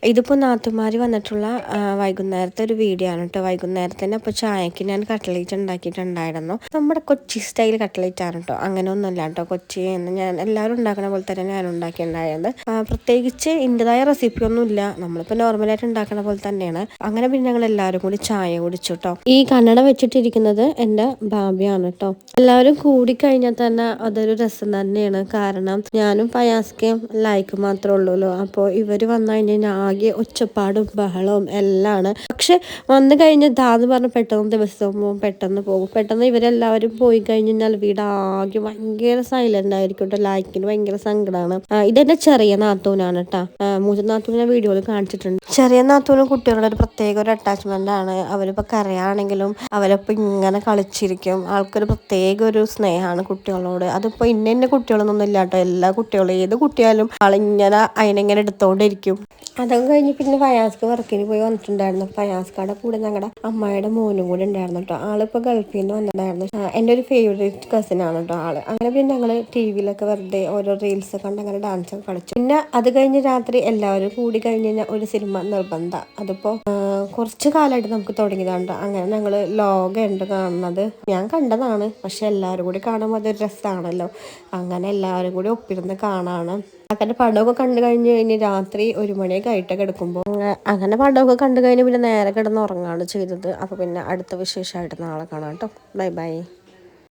ഇതിപ്പോൾ നാത്തുമാർ വന്നിട്ടുള്ള വൈകുന്നേരത്തെ ഒരു വീഡിയോ ആണ് കേട്ടോ. വൈകുന്നേരത്തിന് അപ്പോൾ ചായക്ക് ഞാൻ കട്ട്ലേറ്റ് ഉണ്ടാക്കിയിട്ടുണ്ടായിരുന്നു. നമ്മുടെ കൊച്ചി സ്റ്റൈൽ കട്ട്ലേറ്റ് ആണ് കേട്ടോ. അങ്ങനെ ഒന്നുമില്ല കേട്ടോ, കൊച്ചി എന്ന് ഞാൻ എല്ലാവരും ഉണ്ടാക്കുന്ന പോലെ തന്നെ ഞാൻ ഉണ്ടാക്കിയിട്ടുണ്ടായത്. പ്രത്യേകിച്ച് ഇതിൻ്റെതായ റെസിപ്പി ഒന്നും ഇല്ല, നമ്മളിപ്പോൾ നോർമലായിട്ട് ഉണ്ടാക്കുന്ന പോലെ തന്നെയാണ്. അങ്ങനെ പിന്നെ ഞങ്ങൾ എല്ലാവരും കൂടി ചായ കുടിച്ചു കേട്ടോ. ഈ കന്നഡ വെച്ചിട്ടിരിക്കുന്നത് എൻ്റെ ഭാബിയാണ് കേട്ടോ. എല്ലാവരും കൂടിക്കഴിഞ്ഞാൽ തന്നെ അതൊരു രസം തന്നെയാണ്. കാരണം ഞാനും പയാസ്കയും ലൈക്ക് മാത്രമേ ഉള്ളൂല്ലോ. അപ്പോൾ ഇവർ വന്നു കഴിഞ്ഞാൽ ആകെ ഒച്ചപ്പാടും ബഹളവും എല്ലാമാണ്. പക്ഷെ വന്നു കഴിഞ്ഞാൽ ഇതാന്ന് പറഞ്ഞ് പെട്ടെന്ന് ദിവസവും പോകും, പെട്ടെന്ന് പോകും. പെട്ടെന്ന് ഇവരെല്ലാവരും പോയി കഴിഞ്ഞാൽ വീടാകെ ഭയങ്കര സൈലന്റ് ആയിരിക്കും കേട്ടോ. ലൈക്കിന് ഭയങ്കര സങ്കടമാണ്. ഇതെന്റെ ചെറിയ നാത്തൂനാണ് കേട്ടോ. മൂത്ത നാത്തൂനെ വീഡിയോയിൽ കാണിച്ചിട്ടുണ്ട്. ചെറിയ നാത്തൂനും കുട്ടികളുടെ ഒരു പ്രത്യേക ഒരു അറ്റാച്ച്മെന്റ് ആണ്. അവരിപ്പോൾ കരയാണെങ്കിലും അവരിപ്പോൾ ഇങ്ങനെ കളിച്ചിരിക്കും. ആൾക്കൊരു പ്രത്യേക ഒരു സ്നേഹമാണ് കുട്ടികളോട്. അതിപ്പോൾ ഇന്ന കുട്ടികളൊന്നും ഇല്ല കേട്ടോ. എല്ലാ കുട്ടികളും ഏത് കുട്ടിയാലും ആളിങ്ങനെ അതിനെങ്ങനെ എടുത്തോണ്ടിരിക്കും. അതൊക്കെ കഴിഞ്ഞ് പിന്നെ ഫയാസ്ക്ക് വർക്കിന് പോയി വന്നിട്ടുണ്ടായിരുന്നു. ഫയാസ്കയുടെ കൂടെ ഞങ്ങളുടെ അമ്മായിയുടെ മോനും കൂടെ ഉണ്ടായിരുന്നു കേട്ടോ. ആളിപ്പോൾ ഗൾഫിൽ നിന്ന് വന്നിട്ടുണ്ടായിരുന്നു. എൻ്റെ ഒരു ഫേവറേറ്റ് കസിൻ ആണ് കേട്ടോ ആള്. അങ്ങനെ പിന്നെ ഞങ്ങൾ ടി വിയിലൊക്കെ വെറുതെ ഓരോ റീൽസ് കണ്ട് അങ്ങനെ ഡാൻസ് ഒക്കെ കളിച്ചു. പിന്നെ അത് കഴിഞ്ഞ് രാത്രി എല്ലാവരും കൂടി കഴിഞ്ഞ് കഴിഞ്ഞാൽ ഒരു സിനിമ നിർബന്ധം. അതിപ്പോൾ കുറച്ച് കാലമായിട്ട് നമുക്ക് തുടങ്ങിയതാണ്. അങ്ങനെ ഞങ്ങൾ ലോകമുണ്ട് കാണുന്നത്. ഞാൻ കണ്ടതാണ്, പക്ഷെ എല്ലാവരും കൂടി കാണുമ്പോൾ അതൊരു രസമാണല്ലോ. അങ്ങനെ എല്ലാവരും കൂടി ഒപ്പിരുന്ന് കാണാണ്. അങ്ങനെ പടമൊക്കെ കണ്ടു കഴിഞ്ഞ് കഴിഞ്ഞ് രാത്രി 1 മണിയൊക്കെ ആയിട്ട് കിടക്കുമ്പോൾ അങ്ങനെ പടമൊക്കെ കണ്ടു കഴിഞ്ഞ് പിന്നെ നേരെ കിടന്ന് ഉറങ്ങുകയാണ് ചെയ്തത്. അപ്പോൾ പിന്നെ അടുത്ത വിശേഷമായിട്ട് നാളെ കാണാം കേട്ടോ. Bye bye.